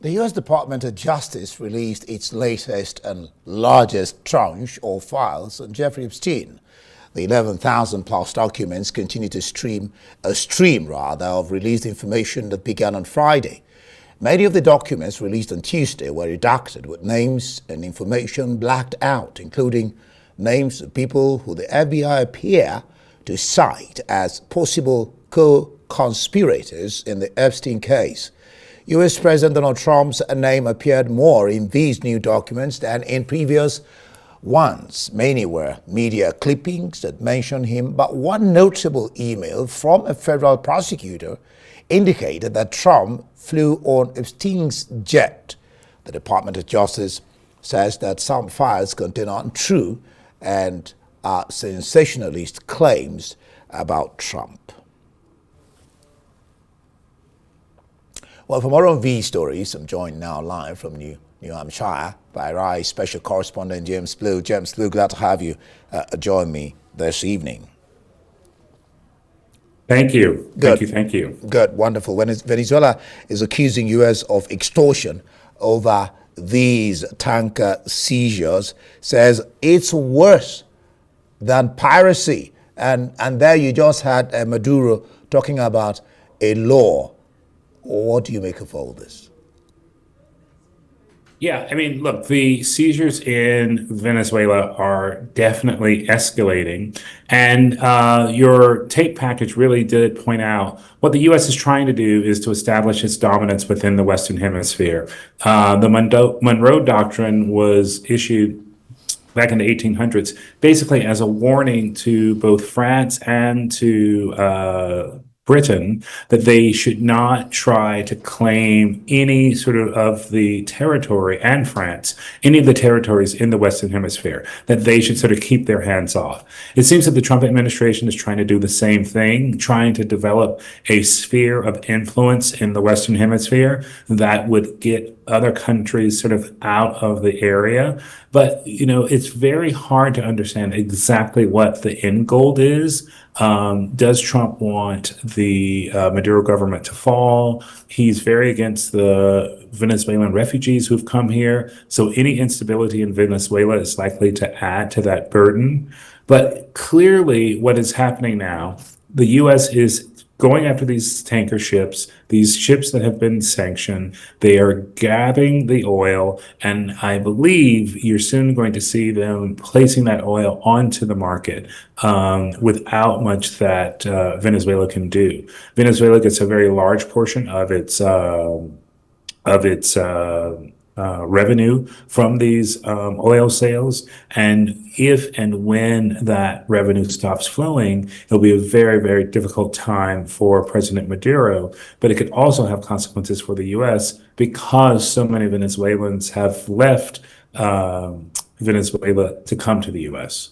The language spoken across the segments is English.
The U.S. Department of Justice released its latest and largest tranche of files on Jeffrey Epstein. The 11,000 plus documents continue to stream of released information that began on Friday. Many of the documents released on Tuesday were redacted with names and information blacked out, including names of people who the FBI appear to cite as possible co-conspirators in the Epstein case. U.S. President Donald Trump's name appeared more in these new documents than in previous ones. Many were media clippings that mentioned him, but one notable email from a federal prosecutor indicated that Trump flew on Epstein's jet. The Department of Justice says that some files contain untrue and sensationalist claims about Trump. Well, for more on these stories, I'm joined now live from New Hampshire by RAI Special Correspondent James Blue. James Blue, glad to have you join me this evening. Thank you. Good. Thank you. Good, wonderful. Venezuela is accusing U.S. of extortion over these tanker seizures, says it's worse than piracy. And there you just had Maduro talking about a law. What do you make of all this? Yeah, I mean, look, the seizures in Venezuela are definitely escalating. And your tape package really did point out what the U.S. is trying to do is to establish its dominance within the Western Hemisphere. The Monroe Doctrine was issued back in the 1800s, basically as a warning to both France and to Britain that they should not try to claim any sort of the territory, and France, any of the territories in the Western Hemisphere, that they should sort of keep their hands off. It seems that the Trump administration is trying to do the same thing, trying to develop a sphere of influence in the Western Hemisphere that would get other countries sort of out of the area. But, you know, it's very hard to understand exactly what the end goal is. Does Trump want the Maduro government to fall? He's very against the Venezuelan refugees who've come here. So any instability in Venezuela is likely to add to that burden. But clearly what is happening now, the U.S. is going after these tanker ships, these ships that have been sanctioned. They are gathering the oil, and I believe you're soon going to see them placing that oil onto the market without much that Venezuela can do. Venezuela gets a very large portion of its revenue from these oil sales. And if and when that revenue stops flowing, it'll be a very, very difficult time for President Maduro. But it could also have consequences for the U.S. because so many Venezuelans have left Venezuela to come to the U.S.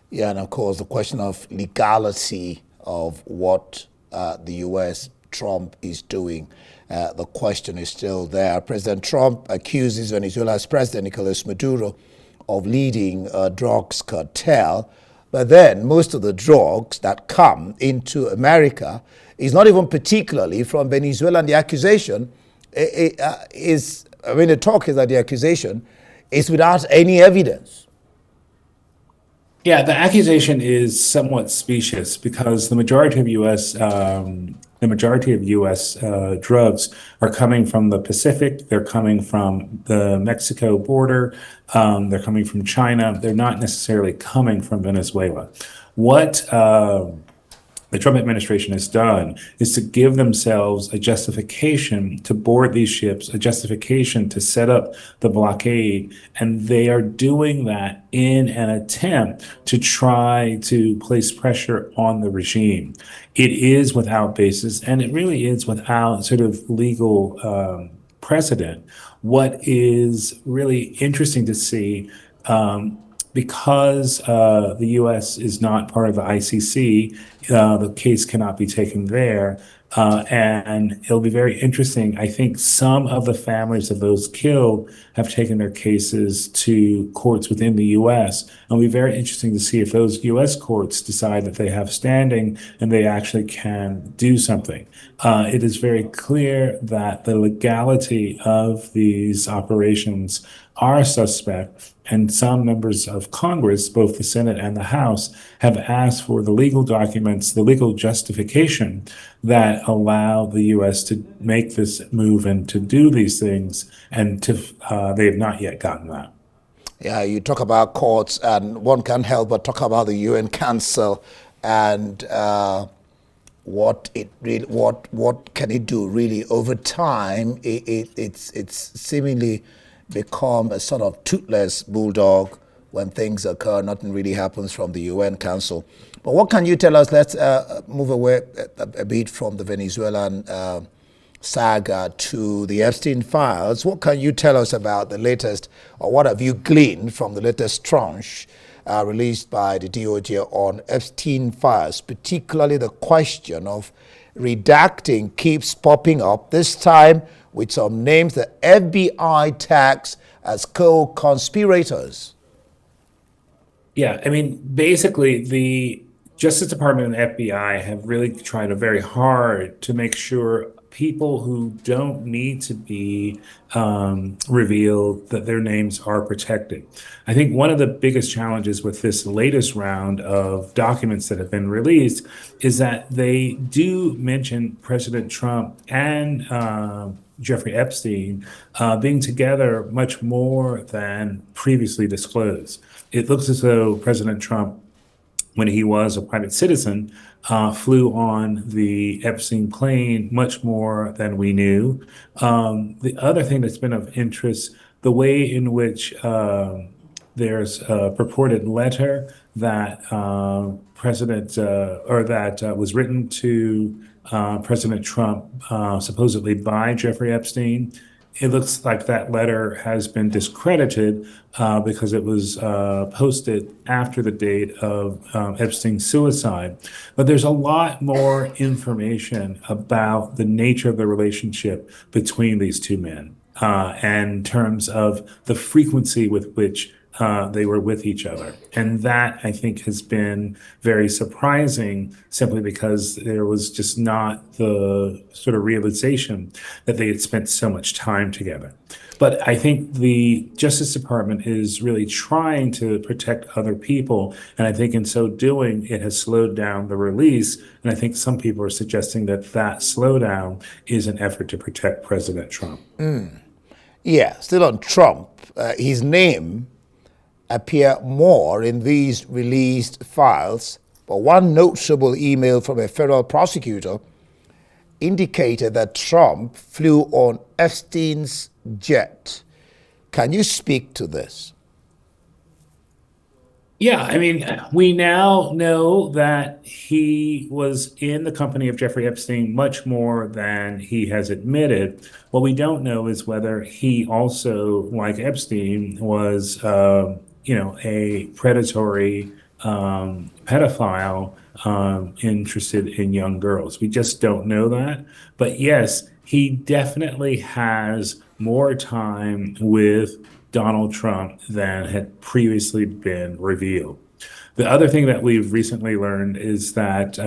Yeah, and of course, the question of legality of what the U.S. Trump is doing. The question is still there. President Trump accuses Venezuela's President Nicolas Maduro of leading a drugs cartel, but then most of the drugs that come into America is not even particularly from Venezuela. And the accusation the talk is that the accusation is without any evidence. Yeah, the accusation is somewhat specious because the majority of U.S. Drugs are coming from the Pacific. They're coming from the Mexico border. They're coming from China. They're not necessarily coming from Venezuela. What the Trump administration has done is to give themselves a justification to board these ships, a justification to set up the blockade, and they are doing that in an attempt to try to place pressure on the regime. It is without basis, and it really is without sort of legal precedent. What is really interesting to see because the U.S. is not part of the ICC, the case cannot be taken there. And it'll be very interesting. I think some of the families of those killed have taken their cases to courts within the U.S. It'll be very interesting to see if those U.S. courts decide that they have standing and they actually can do something. It is very clear that the legality of these operations are suspect, and some members of Congress, both the Senate and the House, have asked for the legal documents, the legal justification that allow the U.S. to make this move and to do these things, and they have not yet gotten that. Yeah, you talk about courts, and one can't help but talk about the UN Council and what can it do really over time. It's seemingly become a sort of toothless bulldog. When things occur, nothing really happens from the UN Council. But what can you tell us? Let's move away a bit from the Venezuelan saga to the Epstein files. What can you tell us about the latest, or what have you gleaned from the latest tranche released by the DOJ on Epstein files, particularly the question of redacting keeps popping up, this time with some names the FBI tags as co-conspirators? Yeah, I mean, basically, the Justice Department and the FBI have really tried very hard to make sure people who don't need to be revealed, that their names are protected. I think one of the biggest challenges with this latest round of documents that have been released is that they do mention President Trump and Jeffrey Epstein being together much more than previously disclosed. It looks as though President Trump, when he was a private citizen, flew on the Epstein plane much more than we knew. The other thing that's been of interest, the way in which there's a purported letter that was written to President Trump, supposedly by Jeffrey Epstein. It looks like that letter has been discredited because it was posted after the date of Epstein's suicide. But there's a lot more information about the nature of the relationship between these two men, and in terms of the frequency with which they were with each other. And that, I think, has been very surprising simply because there was just not the sort of realization that they had spent so much time together. But I think the Justice Department is really trying to protect other people. And I think in so doing, it has slowed down the release. And I think some people are suggesting that that slowdown is an effort to protect President Trump. Yeah, still on Trump, his name appear more in these released files, but one noticeable email from a federal prosecutor indicated that Trump flew on Epstein's jet. Can you speak to this? Yeah, I mean, we now know that he was in the company of Jeffrey Epstein much more than he has admitted. What we don't know is whether he also, like Epstein, was, a predatory pedophile interested in young girls. We just don't know that. But yes, he definitely has more time with Donald Trump than had previously been revealed. The other thing that we've recently learned is that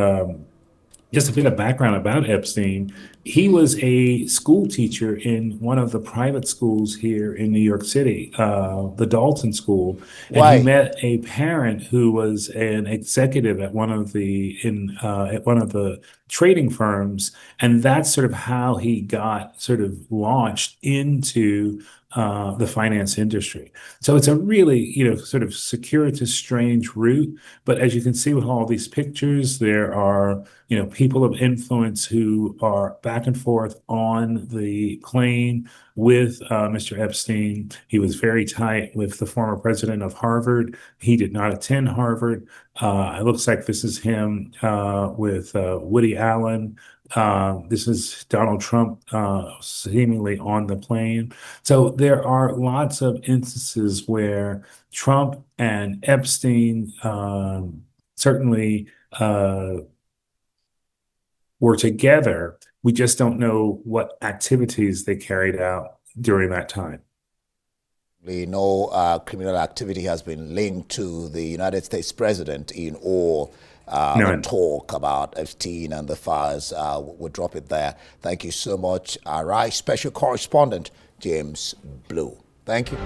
just a bit of background about Epstein. He was a school teacher in one of the private schools here in New York City, the Dalton School, and he Why? met a parent who was an executive at one of the trading firms, and that's sort of how he got sort of launched into the finance industry. So it's a really, sort of circuitous, strange route. But as you can see with all these pictures, there are, people of influence who are back and forth on the plane with Mr. Epstein. He was very tight with the former president of Harvard. He did not attend Harvard, It looks like this is him with Woody Allen. This is Donald Trump seemingly on the plane. So there are lots of instances where Trump and Epstein certainly were together. We just don't know what activities they carried out during that time. No criminal activity has been linked to the United States president in all the None. talk about Epstein and the files. We'll drop it there. Thank you so much. Our special correspondent, James Blue. Thank you.